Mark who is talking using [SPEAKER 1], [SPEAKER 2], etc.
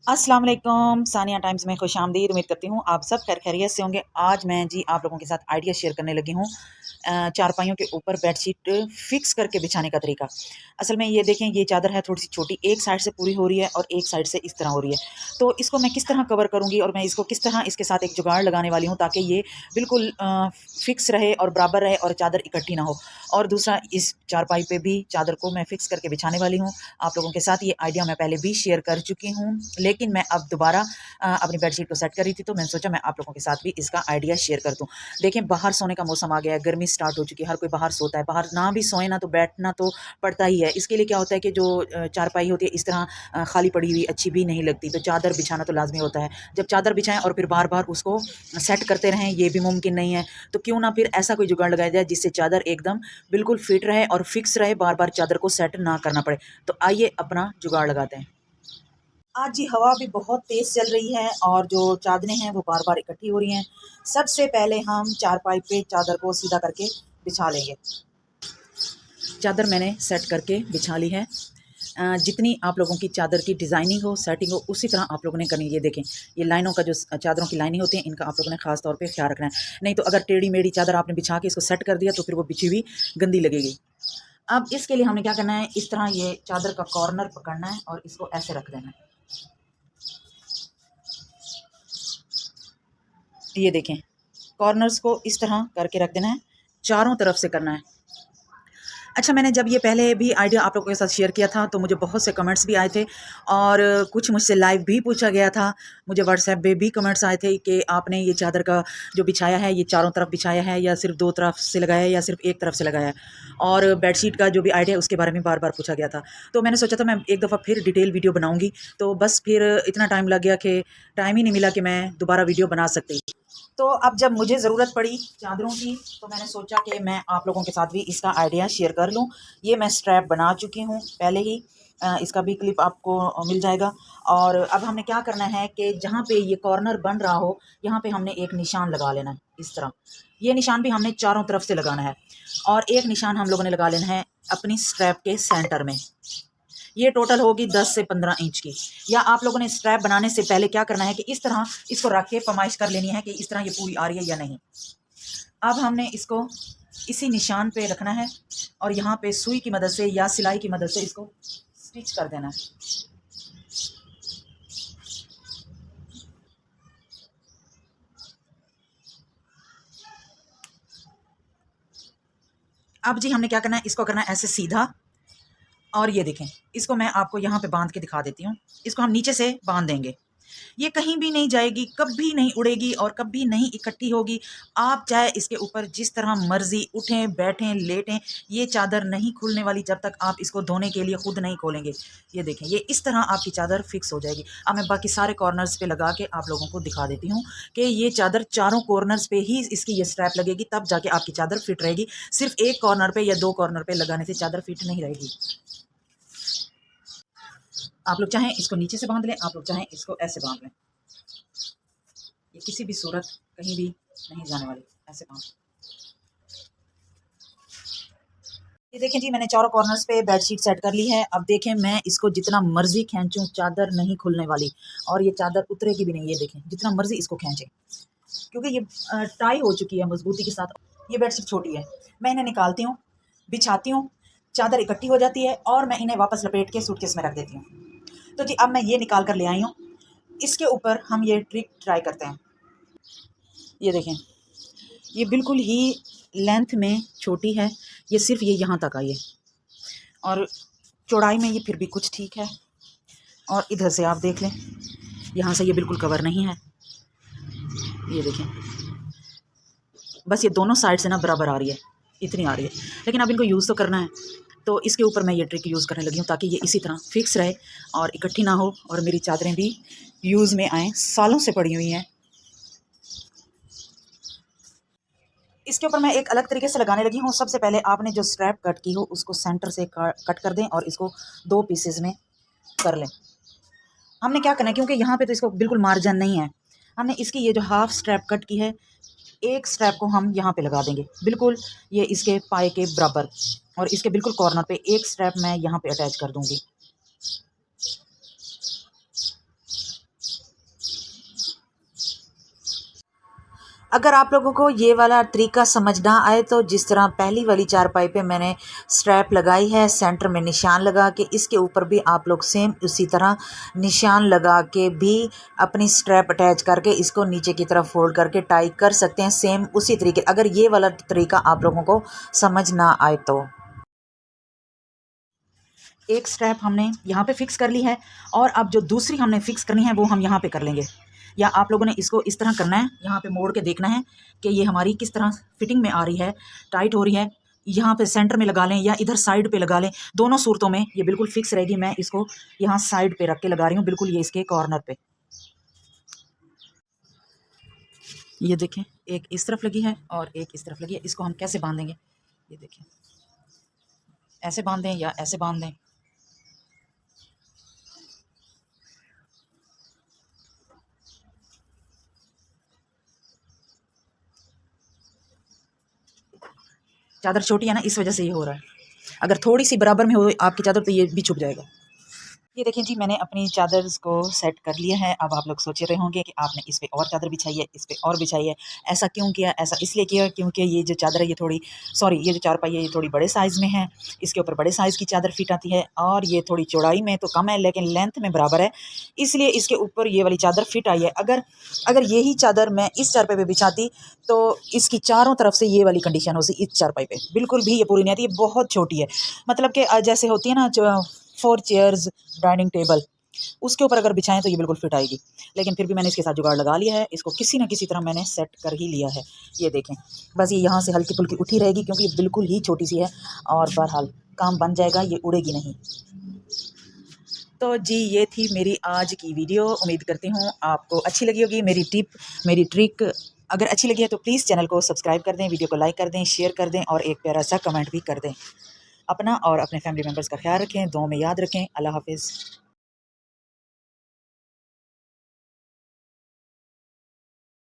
[SPEAKER 1] अस्सलाम वालेकुम, सानिया टाइम्स में खुशामदीद। उम्मीद करती हूँ आप सब खैर खैरियत से होंगे। आज मैं जी आप लोगों के साथ आइडिया शेयर करने लगी हूँ चारपाइयों के ऊपर बेडशीट फिक्स करके बिछाने का तरीका। असल में ये देखें, ये चादर है थोड़ी सी छोटी, एक साइड से पूरी हो रही है और एक साइड से इस तरह हो रही है। तो इसको मैं किस तरह कवर करूँगी और मैं इसको किस तरह इसके साथ एक जुगाड़ लगाने वाली हूँ ताकि ये बिल्कुल फिक्स रहे और बराबर रहे और चादर इकट्ठी ना हो। और दूसरा, इस चारपाई पे भी चादर को मैं फिक्स करके बिछाने वाली हूँ। आप लोगों के साथ ये आइडिया मैं पहले भी शेयर कर चुकी हूँ, लेकिन मैं अब दोबारा अपनी बेडशीट को सेट कर रही थी तो मैंने सोचा मैं आप लोगों के साथ भी इसका आइडिया शेयर कर दूं। देखें, बाहर सोने का मौसम आ गया है, गर्मी स्टार्ट हो चुकी है, हर कोई बाहर सोता है। बाहर ना भी सोए ना तो बैठना तो पड़ता ही है। इसके लिए क्या होता है कि जो चारपाई होती है इस तरह खाली पड़ी हुई अच्छी भी नहीं लगती, तो चादर बिछाना तो लाजमी होता है। जब चादर बिछाएं और फिर बार बार उसको सेट करते रहें, ये भी मुमकिन नहीं है। तो क्यों ना फिर ऐसा कोई जुगाड़ लगाया जाए जिससे चादर एकदम बिल्कुल फिट रहे और फिक्स रहे, बार बार चादर को सेट ना करना पड़े। तो आइए अपना जुगाड़ लगाते हैं। आज जी हवा भी बहुत तेज़ चल रही है और जो चादरें हैं वो बार बार इकट्ठी हो रही हैं। सबसे पहले हम चारपाई पे चादर को सीधा करके बिछा लेंगे। चादर मैंने सेट करके बिछा ली है। जितनी आप लोगों की चादर की डिज़ाइनिंग हो, सेटिंग हो, उसी तरह आप लोगों ने करनी है। ये देखें, ये लाइनों का जो चादरों की लाइनें होती हैं, इनका आप लोगों ने ख़ास तौर पे ख्याल रखना है। नहीं तो अगर टेढ़ी मेढ़ी चादर आपने बिछा के इसको सेट कर दिया तो फिर वो बिछी हुई गंदी लगेगी। अब इसके लिए हमने क्या करना है, इस तरह ये चादर का कॉर्नर पकड़ना है और इसको ऐसे रख देना है। ये देखें, कॉर्नर्स को इस तरह करके रख देना है, चारों तरफ से करना है। अच्छा, मैंने जब ये पहले भी आइडिया आप लोगों के साथ शेयर किया था तो मुझे बहुत से कमेंट्स भी आए थे और कुछ मुझसे लाइव भी पूछा गया था। मुझे व्हाट्सएप पे भी कमेंट्स आए थे कि आपने ये चादर का जो बिछाया है, ये चारों तरफ बिछाया है या सिर्फ दो तरफ से लगाया है या सिर्फ एक तरफ से लगाया है। और बेडशीट का जो भी आइडिया उसके बारे में बार बार पूछा गया था। तो मैंने सोचा था मैं एक दफ़ा फिर डिटेल वीडियो बनाऊँगी, तो बस फिर इतना टाइम लग गया कि टाइम ही नहीं मिला कि मैं दोबारा वीडियो बना सकती। तो अब जब मुझे ज़रूरत पड़ी चादरों की तो मैंने सोचा कि मैं आप लोगों के साथ भी इसका आइडिया शेयर कर लूँ। ये मैं स्ट्रैप बना चुकी हूँ पहले ही, इसका भी क्लिप आपको मिल जाएगा। और अब हमने क्या करना है कि जहाँ पे ये कॉर्नर बन रहा हो, यहाँ पे हमने एक निशान लगा लेना है इस तरह। ये निशान भी हमने चारों तरफ से लगाना है और एक निशान हम लोगों ने लगा लेना है अपनी स्ट्रैप के सेंटर में। ये टोटल होगी 10 से 15 इंच की। या आप लोगों ने स्ट्रैप बनाने से पहले क्या करना है कि इस तरह इसको रख के फरमाइश कर लेनी है कि इस तरह ये पूरी आ रही है या नहीं। अब हमने इसको इसी निशान पे रखना है और यहाँ पे सुई की मदद से या सिलाई की मदद से इसको स्टिच कर देना है। अब जी हमने क्या करना है, इसको करना है ऐसे सीधा। और ये देखें, इसको मैं आपको यहाँ पे बांध के दिखा देती हूँ। इसको हम नीचे से बांध देंगे, ये कहीं भी नहीं जाएगी, कभी नहीं उड़ेगी और कभी नहीं इकट्ठी होगी। आप चाहे इसके ऊपर जिस तरह मर्जी उठें, बैठें, लेटें, ये चादर नहीं खुलने वाली जब तक आप इसको धोने के लिए खुद नहीं खोलेंगे। ये देखें, ये इस तरह आपकी चादर फिक्स हो जाएगी। अब मैं बाकी सारे कॉर्नर्स पे लगा के आप लोगों को दिखा देती हूँ कि ये चादर चारों कॉर्नर्स पे ही इसकी ये स्ट्रैप लगेगी, तब जाके आपकी चादर फिट रहेगी। सिर्फ एक कॉर्नर पे या दो कॉर्नर पे लगाने से चादर फिट नहीं रहेगी। आप लोग चाहें इसको नीचे से बांध लें, आप लोग चाहें इसको ऐसे बांध लें, ये किसी भी सूरत कहीं भी नहीं जाने वाली। ऐसे बांध, ये देखें जी, मैंने चारों कॉर्नर्स पे बेडशीट सेट कर ली है। अब देखें, मैं इसको जितना मर्जी खींचूं चादर नहीं खुलने वाली और ये चादर उतरेगी भी नहीं। ये देखें, जितना मर्जी इसको खींचे क्योंकि ये टाई हो चुकी है मजबूती के साथ। ये बेडशीट छोटी है, मैं इन्हें निकालती हूँ, बिछाती हूँ, चादर इकट्ठी हो जाती है और मैं इन्हें वापस लपेट के सूटकेस में रख देती हूँ। तो जी अब मैं ये निकाल कर ले आई हूँ। इसके ऊपर हम ये ट्रिक ट्राई करते हैं। ये देखें, ये बिल्कुल ही लेंथ में छोटी है, ये सिर्फ ये यहाँ तक आई है और चौड़ाई में ये फिर भी कुछ ठीक है। और इधर से आप देख लें, यहाँ से ये बिल्कुल कवर नहीं है। ये देखें, बस ये दोनों साइड से ना बराबर आ रही है, इतनी आ रही है। लेकिन अब इनको यूज़ तो करना है, तो इसके ऊपर मैं ये ट्रिक यूज़ करने लगी हूँ ताकि ये इसी तरह फिक्स रहे और इकट्ठी ना हो और मेरी चादरें भी यूज़ में आएँ। सालों से पड़ी हुई हैं। इसके ऊपर मैं एक अलग तरीके से लगाने लगी हूँ। सबसे पहले आपने जो स्ट्रैप कट की हो उसको सेंटर से कट कर दें और इसको दो पीसेज में कर लें। हमने क्या करना है, क्योंकि यहाँ पे तो इसको बिल्कुल मार्जिन नहीं है, हमने इसकी ये जो हाफ स्ट्रैप कट की है, एक स्ट्रैप को हम यहाँ पे लगा देंगे बिल्कुल ये इसके पाए के बराबर और इसके बिल्कुल कॉर्नर पे एक स्ट्रैप मैं यहाँ पे अटैच कर दूँगी। अगर आप लोगों को ये वाला तरीका समझ ना आए तो जिस तरह पहली वाली चारपाई पे मैंने स्ट्रैप लगाई है, सेंटर में निशान लगा के, इसके ऊपर भी आप लोग सेम उसी तरह निशान लगा के भी अपनी स्ट्रैप अटैच करके इसको नीचे की तरफ फोल्ड करके टाई कर सकते हैं, सेम उसी तरीके। अगर ये वाला तरीका आप लोगों को समझ ना आए तो एक स्ट्रैप हमने यहाँ पे फिक्स कर ली है, और अब जो दूसरी हमने फिक्स करनी है वो हम यहाँ पे कर लेंगे। या आप लोगों ने इसको इस तरह करना है, यहाँ पे मोड़ के देखना है कि ये हमारी किस तरह फिटिंग में आ रही है, टाइट हो रही है। यहाँ पे सेंटर में लगा लें या इधर साइड पे लगा लें, दोनों सूरतों में ये बिल्कुल फिक्स रहेगी। मैं इसको यहाँ साइड पे रख के लगा रही हूँ, बिल्कुल ये इसके कॉर्नर पे। ये देखें, एक इस तरफ लगी है और एक इस तरफ लगी है। इसको हम कैसे बांधेंगे, ये देखें, ऐसे बांध दें या ऐसे बांध दें। चादर छोटी है ना, इस वजह से ये हो रहा है। अगर थोड़ी सी बराबर में हो आपकी चादर तो ये भी छुप जाएगा। ये देखें जी, मैंने अपनी चादर को सेट कर लिया है। अब आप लोग सोच रहे होंगे कि आपने इस पे और चादर बिछाई है, इस पे और बिछाई है। ऐसा क्यों किया? ऐसा इसलिए किया क्योंकि ये जो चादर है ये थोड़ी, सॉरी, ये जो चारपाई है ये थोड़ी बड़े साइज़ में है। इसके ऊपर बड़े साइज़ की चादर फिट आती है, और ये थोड़ी चौड़ाई में तो कम है लेकिन लेंथ में बराबर है, इसलिए इसके ऊपर ये वाली चादर फिट आई है। अगर यही चादर मैं इस चारपाई पे बिछाती तो इसकी चारों तरफ से ये वाली कंडीशन होती इस चारपाई पे, बिल्कुल भी ये पूरी नहीं आती। ये बहुत छोटी है, मतलब कि जैसे होती है ना जो 4 चेयर्स डाइनिंग टेबल, उसके ऊपर अगर बिछाएं तो ये बिल्कुल फिट आएगी। लेकिन फिर भी मैंने इसके साथ जुगाड़ लगा लिया है, इसको किसी ना किसी तरह मैंने सेट कर ही लिया है। ये देखें, बस ये यहाँ से हल्की फुल्की उठी रहेगी क्योंकि ये बिल्कुल ही छोटी सी है, और बहरहाल काम बन जाएगा, ये उड़ेगी नहीं। तो जी, ये थी मेरी आज की वीडियो। उम्मीद करती हूँ आपको अच्छी लगी होगी मेरी टिप, मेरी ट्रिक। अगर अच्छी लगी है तो प्लीज़ चैनल को सब्सक्राइब कर दें, वीडियो को लाइक कर दें, शेयर कर दें, और एक प्यारा सा कमेंट भी कर दें। अपना और अपने फैमिली मेम्बर्स का ख्याल रखें, दुआओं में याद रखें। अल्लाह हाफिज़।